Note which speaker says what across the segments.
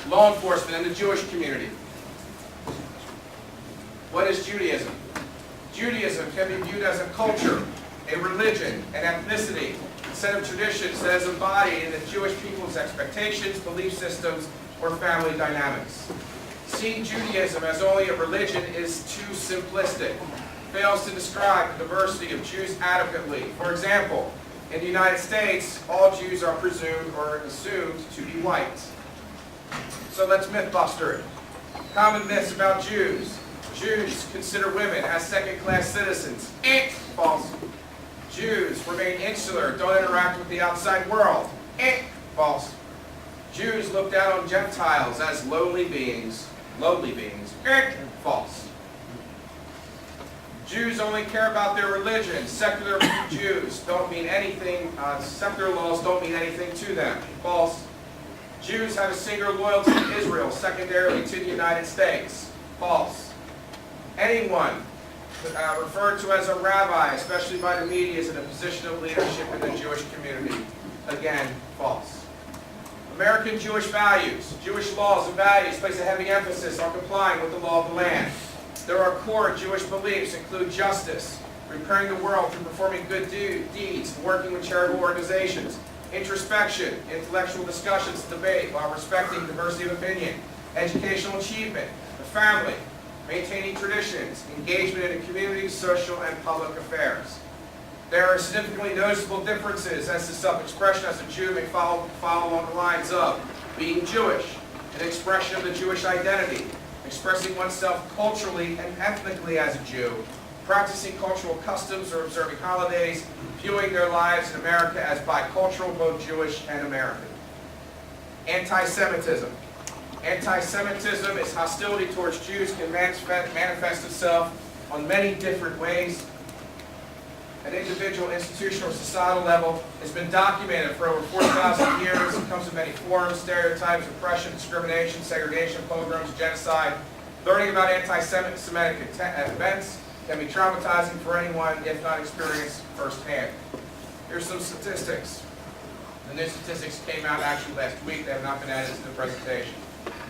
Speaker 1: law enforcement, and the Jewish community. What is Judaism? Judaism can be viewed as a culture, a religion, an ethnicity, a set of traditions that is embodied in the Jewish people's expectations, belief systems, or family dynamics. Seeing Judaism as only a religion is too simplistic, fails to describe the diversity of Jews adequately. For example, in the United States, all Jews are presumed or assumed to be white. So let's mythbuster it. Common myths about Jews. Jews consider women as second-class citizens. False. Jews remain insular, don't interact with the outside world. False. Jews look down on Gentiles as lowly beings. False. Jews only care about their religion. Secular Jews don't mean anything, secular laws don't mean anything to them. False. Jews have a singular loyalty to Israel, secondarily to the United States. False. Anyone referred to as a rabbi, especially by the media, is in a position of leadership in the Jewish community. Again, false. American Jewish values, Jewish laws and values place a heavy emphasis on complying with the law of the land. There are core Jewish beliefs include justice, repairing the world through performing good deeds, working with charitable organizations, introspection, intellectual discussions, debate while respecting diversity of opinion, educational achievement, the family, maintaining traditions, engagement in the community, social and public affairs. There are significantly noticeable differences as to self-expression as a Jew may follow along the lines of being Jewish, an expression of the Jewish identity, expressing oneself culturally and ethnically as a Jew, practicing cultural customs or observing holidays, viewing their lives in America as bicultural, both Jewish and American. Anti-Semitism. Anti-Semitism is hostility towards Jews can manifest itself on many different ways. At individual, institutional, or societal level, it's been documented for over 4,000 years. It comes in many forms: stereotypes, oppression, discrimination, segregation, pogroms, genocide. Learning about anti-Semitic events can be traumatizing for anyone if not experienced firsthand. Here's some statistics. The new statistics came out actually last week. They have not been added to the presentation.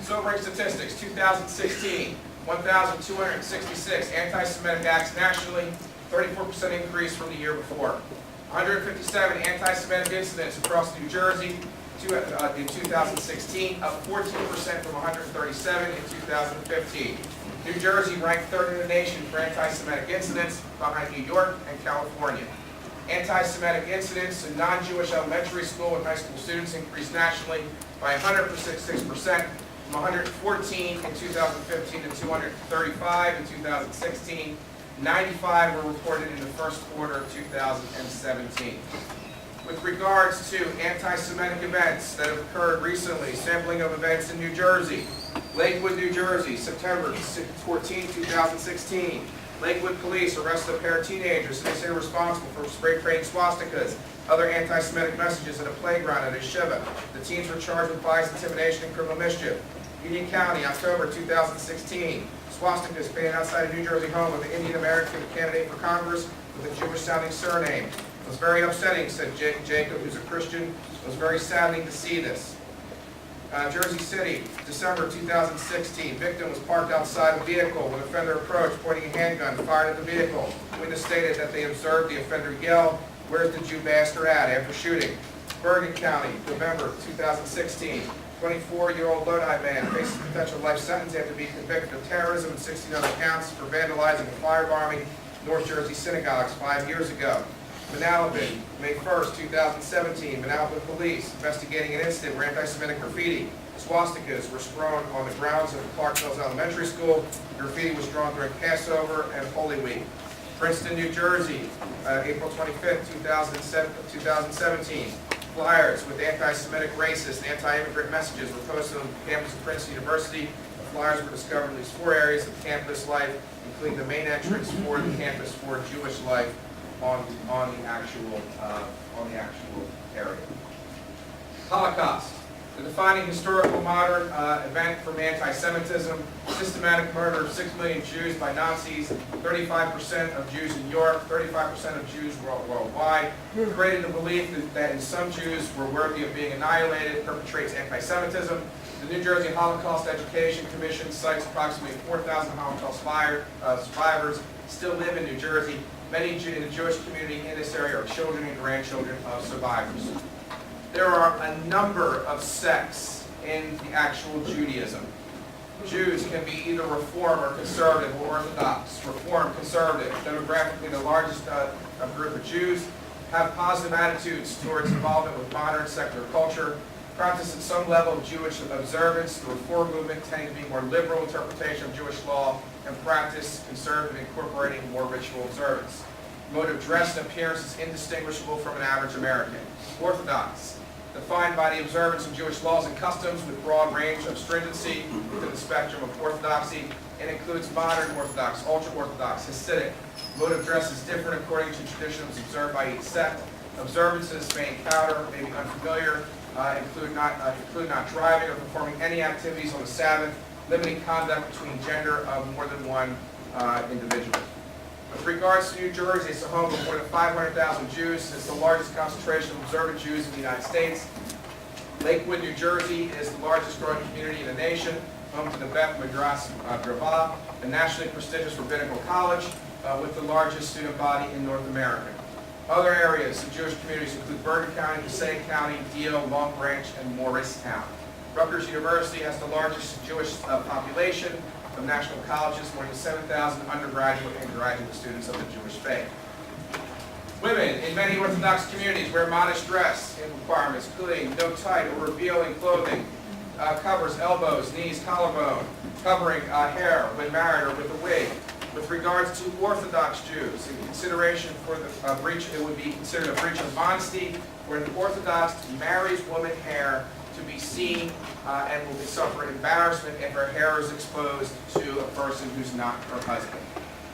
Speaker 1: Sobering statistics: 2016, 1,266 anti-Semitic acts nationally, 34% increase from the year before. 157 anti-Semitic incidents across New Jersey in 2016, up 14% from 137 in 2015. New Jersey ranked third in the nation for anti-Semitic incidents, behind New York and California. Anti-Semitic incidents in non-Jewish elementary school and high school students increased nationally by 106%, from 114 in 2015 to 235 in 2016. 95 were reported in the first quarter of 2017. With regards to anti-Semitic events that have occurred recently, sampling of events in New Jersey. Lakewood, New Jersey, September 14, 2016. Lakewood police arrested a pair of teenagers who they say were responsible for spray painting swastikas, other anti-Semitic messages at a playground at a yeshiva. The teens were charged with bias, intimidation, and criminal mischief. Union County, October 2016. Swastikas painted outside a New Jersey home of an Indian American candidate for Congress with a Jewish-sounding surname. It was very upsetting, said Jacob, who's a Christian. It was very saddening to see this. Jersey City, December 2016. Victim was parked outside a vehicle when offender approached, pointing a handgun, fired at the vehicle. Witness stated that they observed the offender yell, "Where's the Jew bastard at?" after shooting. Bergen County, November 2016. 24-year-old Lodi man faces potential life sentence after being convicted of terrorism and 16 other counts for vandalizing and firebombing North Jersey synagogues 5 years ago. Manalapan, May 1st, 2017. Manalapan police investigating an incident where anti-Semitic graffiti, swastikas, were strewn on the grounds of Clark Mills Elementary School. Graffiti was drawn during Passover and Holy Week. Princeton, New Jersey, April 25th, 2017. Flyers with anti-Semitic, racist, and anti-immigrant messages were posted on the campus of Princeton University. The flyers were discovered in at least 4 areas of campus life, including the main entrance for the campus for Jewish life on the actual area. Holocaust. The defining historical modern event from anti-Semitism, systematic murder of 6 million Jews by Nazis, 35% of Jews in Europe, 35% of Jews worldwide, created the belief that some Jews were worthy of being annihilated, perpetrates anti-Semitism. The New Jersey Holocaust Education Commission cites approximately 4,000 Holocaust survivors still live in New Jersey. Many in the Jewish community in this area are children and grandchildren of survivors. There are a number of sects in the actual Judaism. Jews can be either Reform or Conservative or Orthodox. Reform, Conservative, demographically the largest group of Jews, have positive attitudes towards involvement with modern secular culture, practice at some level of Jewish observance. The Reform movement tending to be more liberal interpretation of Jewish law, and practice conservative, incorporating more ritual observance. Mode of dress and appearance is indistinguishable from an average American. Orthodox, defined by the observance of Jewish laws and customs with broad range of stringency within the spectrum of orthodoxy, and includes modern Orthodox, ultra-Orthodox, Hasidic. Mode of dress is different according to traditions observed by each sect. Observances may encounter, may be unfamiliar, include not driving or performing any activities on the Sabbath, limiting conduct between gender of more than one individual. With regards to New Jersey, it's the home of more than 500,000 Jews. It's the largest concentration of observant Jews in the United States. Lakewood, New Jersey is the largest growing community in the nation, home to the Beth Midrash Gravah, a nationally prestigious rabbinical college with the largest student body in North America. Other areas of Jewish communities include Bergen County, Passaic County, Deal, Long Branch, and Morristown. Rutgers University has the largest Jewish population of national colleges, more than 7,000 undergraduate and graduate students of the Jewish faith. Women in many Orthodox communities wear modest dress requirements, including no tight or revealing clothing, covers elbows, knees, collarbone, covering hair when married or with a wig. With regards to Orthodox Jews, in consideration for the breach, it would be considered a breach of modesty where an Orthodox marries woman hair to be seen and will suffer embarrassment if her hair is exposed to a person who's not her husband.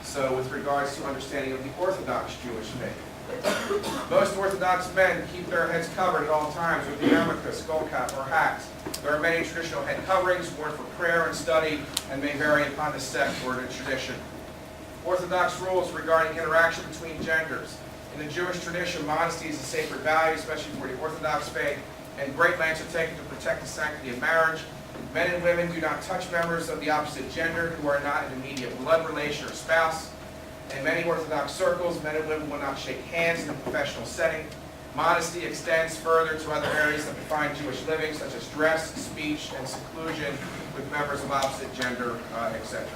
Speaker 1: So with regards to understanding of the Orthodox Jewish faith. Most Orthodox men keep their heads covered at all times with the yarmulke, skull cap, or hat. There are many traditional head coverings worn for prayer and study and may vary upon the sect or the tradition. Orthodox rules regarding interaction between genders. In the Jewish tradition, modesty is a sacred value, especially for the Orthodox faith, and great lengths are taken to protect the sanctity of marriage. Men and women do not touch members of the opposite gender who are not an immediate blood relation or spouse. In many Orthodox circles, men and women will not shake hands in a professional setting. Modesty extends further to other areas that define Jewish living, such as dress, speech, and seclusion with members of opposite gender, etc.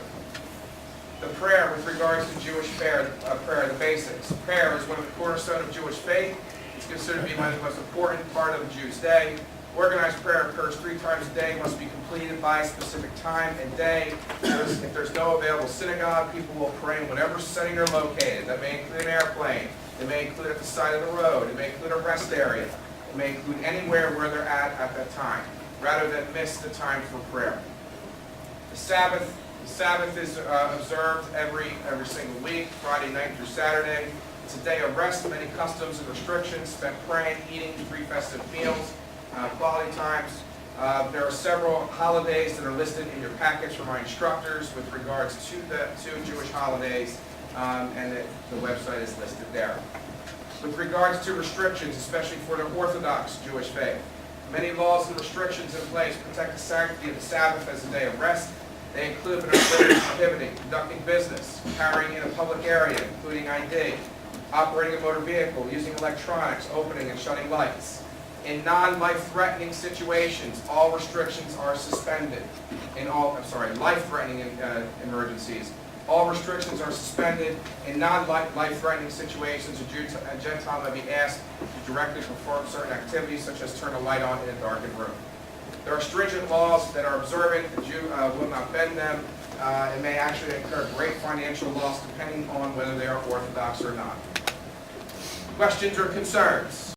Speaker 1: The prayer with regards to Jewish prayer, the basics. Prayer is one of the cornerstones of Jewish faith. It's considered to be one of the most important part of the Jew's day. Organized prayer occurs 3 times a day, must be completed by a specific time and day. If there's no available synagogue, people will pray in whatever setting they're located. That may include an airplane. It may include at the side of the road. It may include a rest area. It may include anywhere where they're at that time, rather than miss the time for prayer. The Sabbath is observed every single week, Friday night through Saturday. It's a day of rest, many customs and restrictions, spent praying, eating 3 festive meals, quality times. There are several holidays that are listed in your package from my instructors with regards to the 2 Jewish holidays, and the website is listed there. With regards to restrictions, especially for the Orthodox Jewish faith, many laws and restrictions in place protect the sanctity of the Sabbath as a day of rest. They include prohibiting, conducting business, carrying in a public area, including ID, operating a motor vehicle, using electronics, opening and shutting lights. In non-life-threatening situations, all restrictions are suspended. Life-threatening emergencies, all restrictions are suspended. In non-life-threatening situations, a Gentile may be asked to directly perform certain activities, such as turn a light on in a darkened room. There are stringent laws that are observant. The Jew will not bend them. It may actually incur great financial loss depending on whether they are Orthodox or not. Questions or concerns?